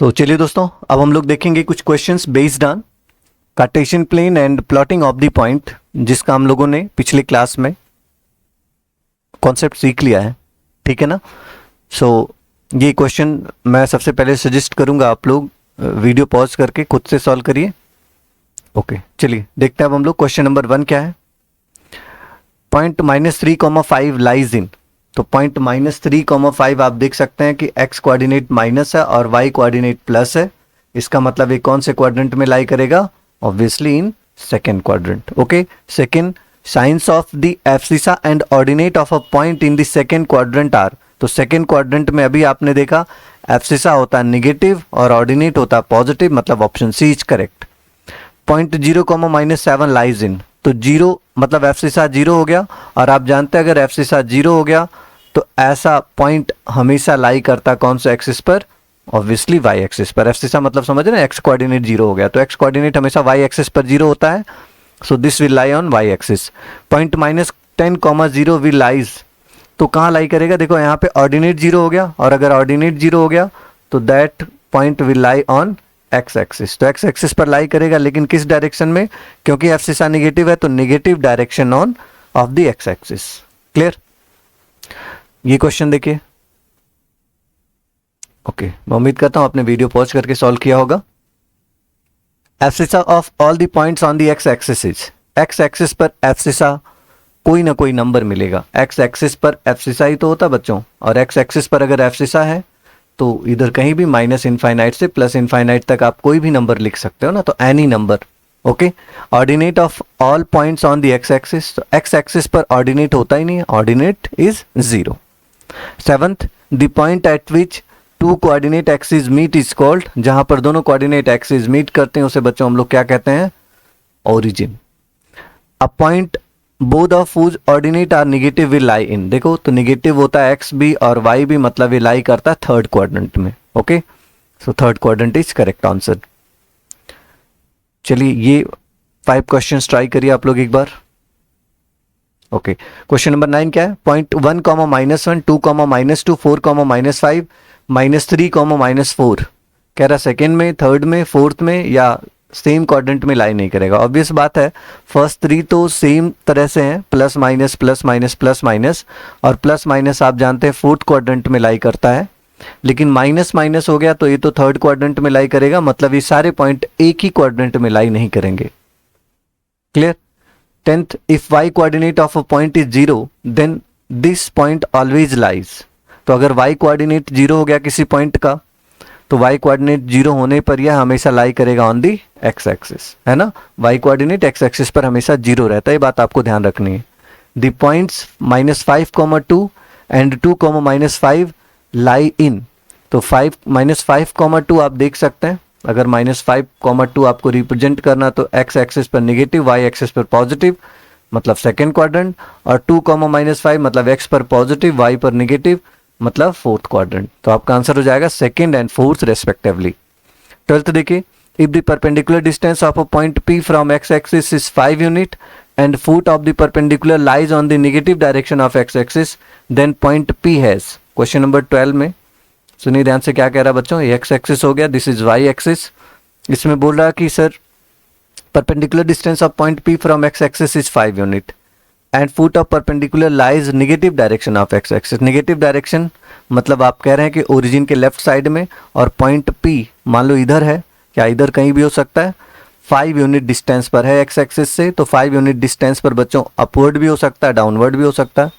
चलिए दोस्तों, अब हम लोग देखेंगे कुछ questions based on Cartesian plane and plotting of the point, जिसका हम लोगों ने पिछले क्लास में कॉन्सेप्ट सीख लिया है। ठीक है ना। ये क्वेश्चन मैं सबसे पहले सजेस्ट करूंगा आप लोग वीडियो पॉज करके खुद से सॉल्व करिए। ओके, चलिए देखते हैं अब हम लोग क्वेश्चन नंबर 1 क्या है। Point -3,5 lies in. तो पॉइंट -3,5 आप देख सकते हैं कि x कोऑर्डिनेट माइनस है और y कोऑर्डिनेट प्लस है। इसका मतलब ये कौन से क्वाड्रेंट में लाई करेगा? Obviously in second quadrant. Okay, second signs of the abscissa and ordinate of a point in the second quadrant are. तो सेकेंड क्वाड्रेंट में अभी आपने देखा एब्सिसा होता है निगेटिव और ऑर्डिनेट होता है पॉजिटिव, मतलब option C is correct. Point 0,-7 lies in. तो 0 मतलब एब्सिसा 0 हो गया, और आप जानते हैं अगर एब्सिसा 0 हो गया तो ऐसा पॉइंट हमेशा लाई करता कौन सा एक्सिस पर? ऑब्वियसली वाई एक्सिस पर। एब्सिसा मतलब समझ रहे हैं, एक्स कोऑर्डिनेट 0 हो गया तो एक्स कोऑर्डिनेट हमेशा वाई एक्सिस पर 0 होता है, so this will lie on y axis. Point -10,0 will lies. तो कहाँ लाई करेगा? देखो यहाँ पे ऑर्डिनेट 0 हो गया, और अगर ऑर्डिनेट 0 हो गया तो that point will lie on x axis. तो एक्स एक्सिस पर लाई करेगा, लेकिन किस डायरेक्शन में? क्योंकि एब्सिसा नेगेटिव है तो negative direction on off the x axis. Clear? ये क्वेश्चन देखिए। ओके, मैं उम्मीद करता हूं आपने वीडियो पॉज करके सॉल्व किया होगा। Abscissa of all the points on the x axis is. X axis पर एब्सिसा कोई ना कोई नंबर मिलेगा। एक्स एक्सिस पर एब्सिसा ही तो होता बच्चों, और एक्स एक्सिस पर अगर एब्सिसा है तो इधर कहीं भी -इनफाइनाइट से +इनफाइनाइट तक आप कोई भी नंबर लिख सकते हो ना, तो any number. Okay, ordinate of all points on the x axis. तो एक्स एक्सिस पर ऑर्डिनेट होता ही नहीं है, ordinate is 0। Seventh, the point at which two coordinate axis meet is called. जहां पर दोनों कोऑर्डिनेट एक्सिस मीट करते हैं उसे बच्चों हम लोग क्या कहते हैं? Origin. A point both of whose ordinate are negative will lie in. देखो तो नेगेटिव होता है एक्स भी और वाई भी, मतलब ये लाई करता है थर्ड क्वाड्रेंट में। Okay, so third quadrant is correct answer. चलिए ये 5 क्वेश्चंस ट्राई करिए आप लोग एक बार। ओके, क्वेश्चन नंबर 9 क्या है? पॉइंट 1, -1, 2, -2, 4, -5, -3, -4। कह रहा सेकेंड में, थर्ड में, फोर्थ में या सेम क्वाड्रेंट में लाई नहीं करेगा। ऑब्वियस बात है, फर्स्ट 3 तो सेम तरह से हैं, plus minus plus minus plus minus, और प्लस माइनस आप जानते हैं फोर्थ क्वाड्रेंट में लाई करता है। लेकिन माइनस माइनस हो गया तो ये तो थर्ड क्वाड्रेंट में लाई करेगा, मतलब ये सारे पॉइंट एक ही क्वाड्रेंट में लाई नहीं करेंगे। Clear? 10th, if y coordinate of a point is 0 then this point always lies। तो अगर y कोऑर्डिनेट 0 हो गया किसी पॉइंट का तो y कोऑर्डिनेट 0 होने पर यह हमेशा लाई करेगा ऑन दी x एक्सिस, है ना। y कोऑर्डिनेट x एक्सिस पर हमेशा 0 रहता है, ये बात आपको ध्यान रखनी है। द पॉइंट्स -5,2 एंड 2, -5 लाई इन। तो -5,2 आप देख सकते हैं, अगर -5,2 आपको रिप्रेजेंट करना तो x एक्सिस पर नेगेटिव, y एक्सिस पर पॉजिटिव, मतलब सेकेंड क्वाड्रेंट, और 2, -5 मतलब x पर पॉजिटिव, y पर नेगेटिव, मतलब फोर्थ क्वाड्रेंट। तो आपका आंसर हो जाएगा second and fourth respectively. 12th देखिए, if the perpendicular distance of a point P from x axis is 5 unit and foot of the perpendicular lies on the negative direction of x axis then point P has. Question number 12 में सुनिए ध्यान से क्या कह रहा है बच्चों। ये x एक्सिस हो गया, दिस इज y एक्सिस। इसमें बोल रहा है कि sir perpendicular distance of point P from x axis is 5 unit and foot of perpendicular lies negative direction of x axis. Negative direction मतलब आप कह रहे हैं कि ओरिजिन के लेफ्ट साइड में, और पॉइंट P मान लो इधर है, क्या इधर कहीं भी हो सकता है, 5 यूनिट डिस्टेंस पर है x एक्सिस से। तो 5 यूनिट डिस्टेंस पर बच्चों अपवर्ड भी हो सकता है, डाउनवर्ड भी हो सकता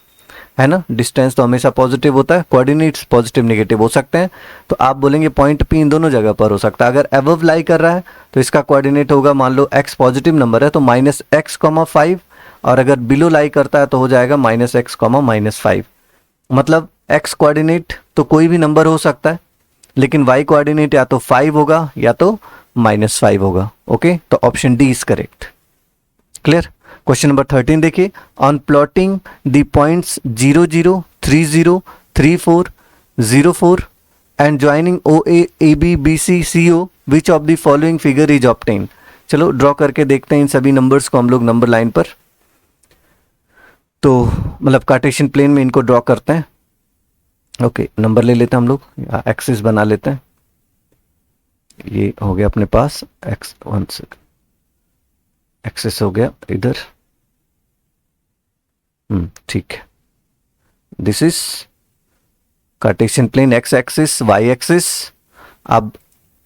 है ना। डिस्टेंस तो हमेशा पॉजिटिव होता है, कोऑर्डिनेट्स पॉजिटिव नेगेटिव हो सकते हैं। तो आप बोलेंगे पॉइंट P इन दोनों जगह पर हो सकता है। अगर अबव लाई कर रहा है तो इसका कोऑर्डिनेट होगा, मान लो x पॉजिटिव नंबर है तो -x, 5, और अगर बिलो लाई करता है तो हो जाएगा -x, -5। मतलब x कोऑर्डिनेट तो कोई भी नंबर हो सकता है, लेकिन y कोऑर्डिनेट या तो 5 होगा या तो -5 होगा। ओके, तो option D is correct. Clear? Question number 13 देखिए, on plotting the points 0, 0, 3, 0, 3, 4, 0, 4 and joining OA, AB, BC, CO which of the following figure is obtain. चलो ड्रॉ करके देखते हैं इन सभी नंबर्स को हम लोग नंबर लाइन पर। तो मतलब कार्टेशियन प्लेन में इनको ड्रॉ करते हैं। ओके, नंबर ले लेते हैं हम लोग, एक्सिस बना लेते हैं। ये हो गया अपने पास एक्स, वन एक्सेस हो गया इधर, ठीक है। This is Cartesian plane, x axis y axis. अब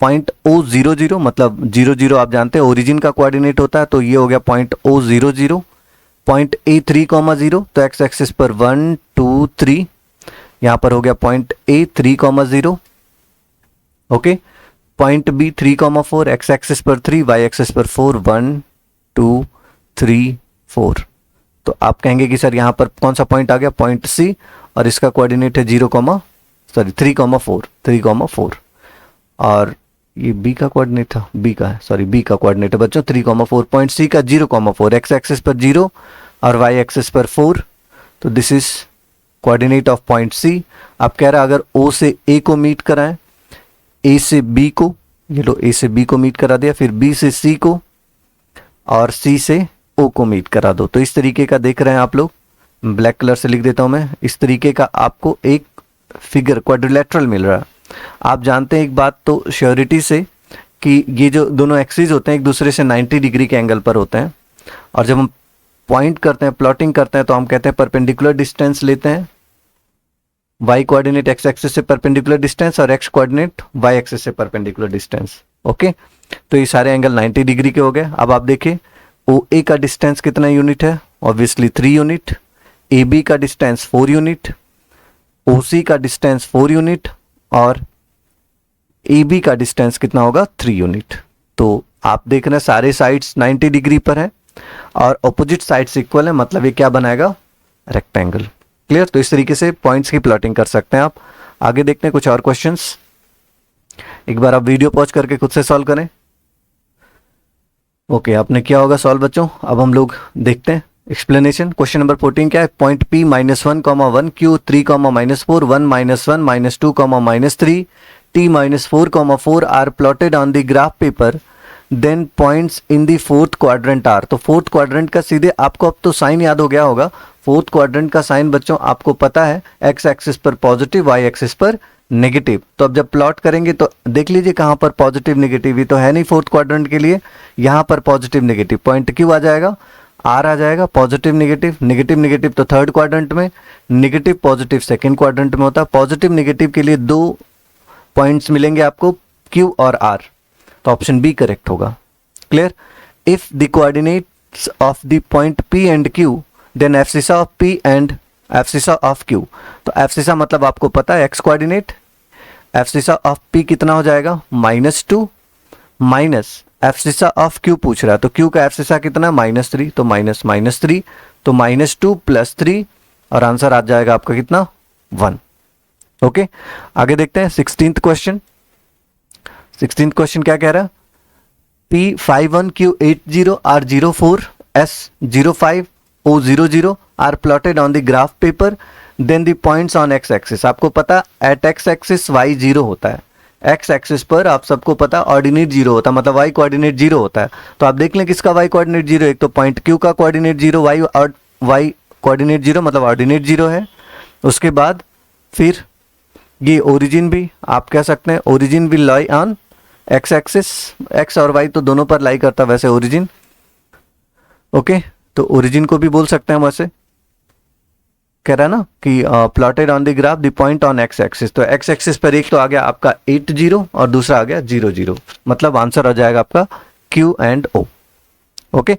पॉइंट ओ जीरो जीरो, मतलब जीरो जीरो आप जानते हैं ओरिजिन का कोऑर्डिनेट होता है, तो ये हो गया point O zero zero. Point A three comma zero, तो एक्स एक्सिस पर 1 2 3, यहां पर हो गया point A three comma zero. Okay, point B 3,4, x axis पर 3, वाई एक्सिस पर 4, 1 2 3 4। तो आप कहेंगे कि सर यहाँ पर कौन सा पॉइंट आ गया, पॉइंट सी, और इसका कोऑर्डिनेट है 3,4। और ये बी का कोऑर्डिनेट था, बी का कोऑर्डिनेट है बच्चों 3,4। पॉइंट सी का 0,4, एक्स एक्सिस पर 0 और वाई एक्सिस पर 4। तो this is coordinate of point C. आप कह रहे हैं अगर ओ से ए को मीट कराएं, ए से बी को, ये लो ए से बी को मीट करा दिया, फिर बी से सी को और सी से ओ को मीट करा दो। तो इस तरीके का देख रहे हैं आप लोग, ब्लैक कलर से लिख देता हूं मैं, इस तरीके का आपको एक फिगर क्वाड्रिलेटरल मिल रहा है। आप जानते हैं एक बात तो श्योरिटी से कि ये जो दोनों एक्सिस होते हैं एक दूसरे से 90 डिग्री के एंगल पर होते हैं, और जब हम पॉइंट करते हैं, प्लॉटिंग करते हैं, तो हम कहते हैं परपेंडिकुलर डिस्टेंस लेते हैं, y कोऑर्डिनेट x एक्सिस से परपेंडिकुलर डिस्टेंस और x कोऑर्डिनेट y एक्सिस से परपेंडिकुलर डिस्टेंस। ओके, तो ये सारे एंगल 90 डिग्री के हो गए। अब आप देखिए OA का डिस्टेंस कितना यूनिट है, ऑब्वियसली 3 यूनिट, AB का डिस्टेंस 4 यूनिट, OC का डिस्टेंस 4 यूनिट, और AB का डिस्टेंस कितना होगा, 3 यूनिट। तो आप देख रहे हैं सारे साइड्स 90 डिग्री पर है और ऑपोजिट साइड्स इक्वल है, मतलब ये क्या बनाएगा, रेक्टेंगल। क्लियर? तो इस तरीके से पॉइंट्स की प्लॉटिंग कर सकते हैं आप। आगे देखते हैं कुछ और क्वेश्चंस। एक बार आप वीडियो पॉज करके खुद से सॉल्व करें। ओके, आपने किया होगा सॉल्व बच्चों। अब हम लोग देखते हैं एक्सप्लेनेशन। क्वेश्चन नंबर 14 क्या है, point P -1, 1 Q 3, -4 1 -1 -2, -3 T -4, 4 are plotted on the graph paper, then points in the fourth quadrant are. तो फोर्थ क्वाड्रेंट का सीधे आपको अब तो साइन याद हो गया होगा। फोर्थ क्वाड्रेंट का साइन बच्चों आपको पता है, एक्स एक्सिस पर पॉजिटिव, वाई एक्सिस पर नेगेटिव। तो अब जब प्लॉट करेंगे तो देख लीजिए कहां पर पॉजिटिव नेगेटिव, ही तो है नहीं फोर्थ क्वाड्रेंट के लिए, यहां पर पॉजिटिव नेगेटिव, पॉइंट क्यू आ जाएगा, आर आ जाएगा, पॉजिटिव नेगेटिव, नेगेटिव नेगेटिव तो थर्ड क्वाड्रेंट में, नेगेटिव पॉजिटिव सेकंड क्वाड्रेंट में होता है। पॉजिटिव नेगेटिव के लिए 2 पॉइंट्स मिलेंगे आपको, क्यू और आर, तो ऑप्शन बी करेक्ट होगा। Clear? If the coordinates of the point P and Q, then abscissa of P and abscissa of Q। तो एफसीसा मतलब आपको पता है x coordinate, abscissa of P कितना हो जाएगा, -2 माइनस एफसीसा ऑफ Q पूछ रहा है, तो Q का एफसीसा कितना, -3, तो -3, तो -2 + 3, और आंसर आ जाएगा आपका कितना, 1। ओके, आगे देखते हैं 16th क्वेश्चन। 16th क्वेश्चन क्या कह रहा है, P51 Q80 R04 S05 O00 are plotted on the graph paper, then the points on x axis। आपको पता at x axis y 0 होता है, x एक्सिस पर आप सबको पता ऑर्डिनेट 0 होता है, मतलब y कोऑर्डिनेट 0 होता है। तो आप देख लें किसका y कोऑर्डिनेट 0, एक तो पॉइंट Q का कोऑर्डिनेट 0, y कोऑर्डिनेट 0 मतलब ऑर्डिनेट 0 है। उसके बाद फिर ये ओरिजिन भी आप कह सकते हैं, origin will lie on x axis, x और वाई तो दोनों पर लाई करता है वैसे ओरिजिन। ओके, तो ओरिजिन को भी बोल सकते हैं हम वैसे, कह रहा है ना कि plotted on the graph the point on x axis. तो एक्स एक्सिस पर एक तो आ गया आपका 80 और दूसरा आ गया 00, मतलब आंसर आ जाएगा आपका Q and O। Okay,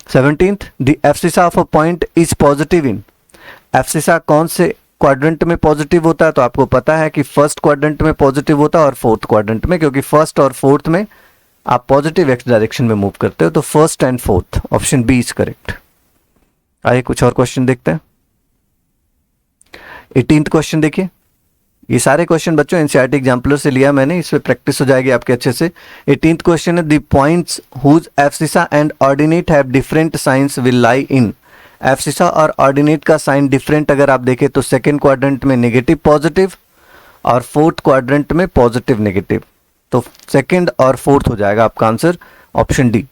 17th the एफसीसा of a point is positive in. एफसीसा कौन से क्वाड्रेंट में पॉजिटिव होता है, तो आपको पता है कि फर्स्ट क्वाड्रेंट में पॉजिटिव होता है और फोर्थ क्वाड्रेंट में, क्योंकि फर्स्ट और फोर्थ में आप पॉजिटिव एक्स डायरेक्शन में मूव करते हो, तो first and fourth, option B is correct. आइए कुछ और क्वेश्चन देखते हैं। 18th क्वेश्चन देखिए, ये सारे क्वेश्चन बच्चों एनसीईआरटी एग्जाम्पलर से लिया मैंने, इस पे प्रैक्टिस हो जाएगी आपके अच्छे से। 18th क्वेश्चन है, the points whose abscissa and ordinate have different signs will lie in. Abscissa और ऑर्डिनेट का साइन डिफरेंट अगर आप देखें तो सेकेंड क्वाड्रेंट में नेगेटिव पॉजिटिव और फोर्थ क्वाड्रेंट में पॉजिटिव नेगेटिव, तो सेकेंड और फोर्थ हो जाएगा आपका answer, option D.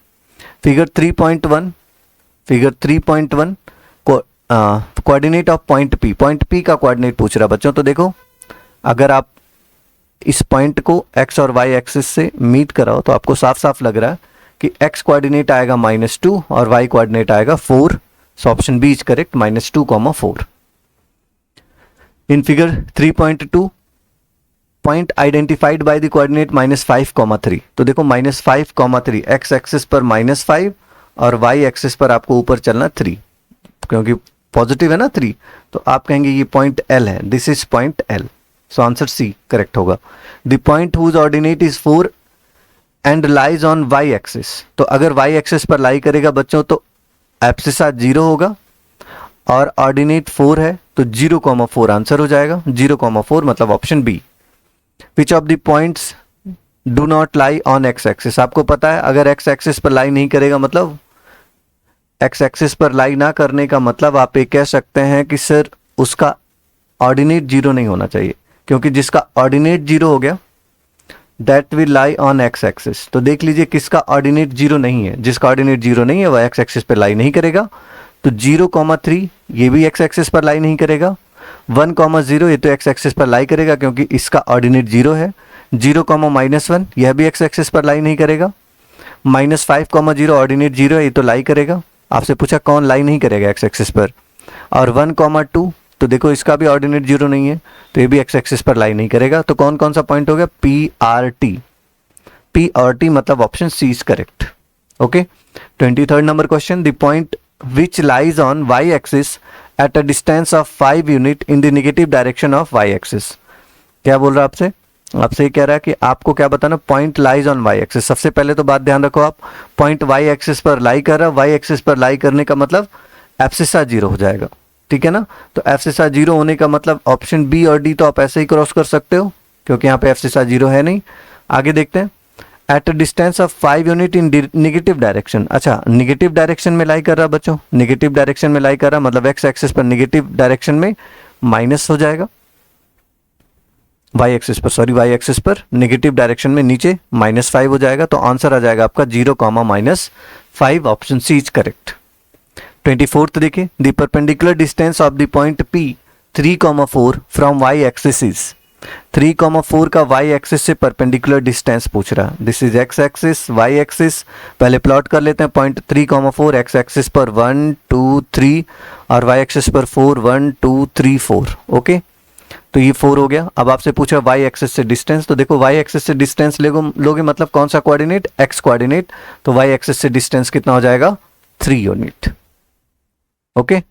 Figure 3.1, figure 3.1 coordinate of point P, point P का कोऑर्डिनेट पूछ रहा बच्चों। तो देखो अगर आप इस पॉइंट को x और y एक्सिस से मीट कराओ तो आपको साफ साफ लग रहा है कि x कोऑर्डिनेट आएगा -2 और y कोऑर्डिनेट आएगा 4. So option B is correct, -2, 4. In figure 3.2 point identified by the coordinate -5, 3. तो देखो -5, 3 x एक्सिस पर -5 और y एक्सिस पर आपको ऊपर चलना 3, क्योंकि पॉजिटिव है ना 3, तो आप कहेंगे ये पॉइंट L है, this is point L. So answer C correct होगा. The point whose ordinate is 4 and lies on y axis. तो अगर y एक्सिस पर लाई करेगा बच्चों तो एब्सिसा 0 होगा और ऑर्डिनेट 4 है तो 0,4 आंसर हो जाएगा. 0,4 मतलब option B. Which of the points do not lie on x axis. आपको पता है अगर x एक्सिस पर लाई नहीं करेगा मतलब x एक्सिस पर लाई ना करने का मतलब आप ये कह सकते हैं कि सर उसका ऑर्डिनेट 0 नहीं होना चाहिए, क्योंकि जिसका ऑर्डिनेट 0 हो गया that will lie on x axis. तो देख लीजिए किसका ऑर्डिनेट 0 नहीं है. जिसका ऑर्डिनेट 0 नहीं है वह x एक्सिस पर लाई नहीं करेगा. तो 0,3 ये भी x एक्सिस पर लाई नहीं करेगा. 1,0 ये तो x एक्सिस पर लाई करेगा क्योंकि इसका ऑर्डिनेट 0 है. 0,-1 यह भी x एक्सिस पर लाई नहीं करेगा. -5,0 ऑर्डिनेट 0 है, ये तो लाई करेगा. आपसे पूछा कौन लाई नहीं करेगा x एक्सिस पर. और 1,2 तो देखो इसका भी ऑर्डिनेट 0 नहीं है तो ये भी x एक्सिस पर लाई नहीं करेगा. तो कौन कौन सा पॉइंट हो गया? P और T मतलब option C is correct. Okay. 23rd number question. The point which lies on y axis at a distance of 5 unit in the negative direction of y axis. क्या बोल रहा है आपसे? आपसे कह रहा है कि आपको क्या बताना, point lies on y axis. सबसे पहले तो बात ध्यान रखो, आप पॉइंट y एक्सिस पर लाई कर रहा है. y एक्सिस पर लाई करने का मतलब एब्सिसा 0 हो जाएगा, ठीक है ना. तो एब्सिसा 0 होने का मतलब ऑप्शन बी और डी तो आप ऐसे ही क्रॉस कर सकते हो क्योंकि यहाँ पे एब्सिसा 0 है नहीं. आगे देखते हैं. Eight a distance of 5 unit in negative direction. अच्छा, निगेटिव डायरेक्शन में लाई कर रहा बच्चों, निगेटिव डायरेक्शन में लाई कर रहा मतलब x एक्सिस पर निगेटिव डायरेक्शन में माइनस हो जाएगा. y एक्सिस पर नेगेटिव डायरेक्शन में नीचे -5 हो जाएगा. तो आंसर आ जाएगा आपका 0,-5. Option C is correct. 24th देखिए. The perpendicular distance of the point P 3,4 from y axis is. 3,4 का y एक्सिस से परपेंडिकुलर डिस्टेंस पूछ रहा है. This is x axis, y axis. पहले प्लॉट कर लेते हैं. पॉइंट 3,4 x एक्सिस पर 1 2 3 और y एक्सिस पर 4 1 2 3 4. ओके, तो ये 4 हो गया. अब आपसे पूछा y एक्सिस से डिस्टेंस. तो देखो y एक्सिस से डिस्टेंस लोगे मतलब कौन सा कोऑर्डिनेट? x coordinate. तो y एक्सिस से डिस्टेंस कितना हो जाएगा? 3 यूनिट. ओके.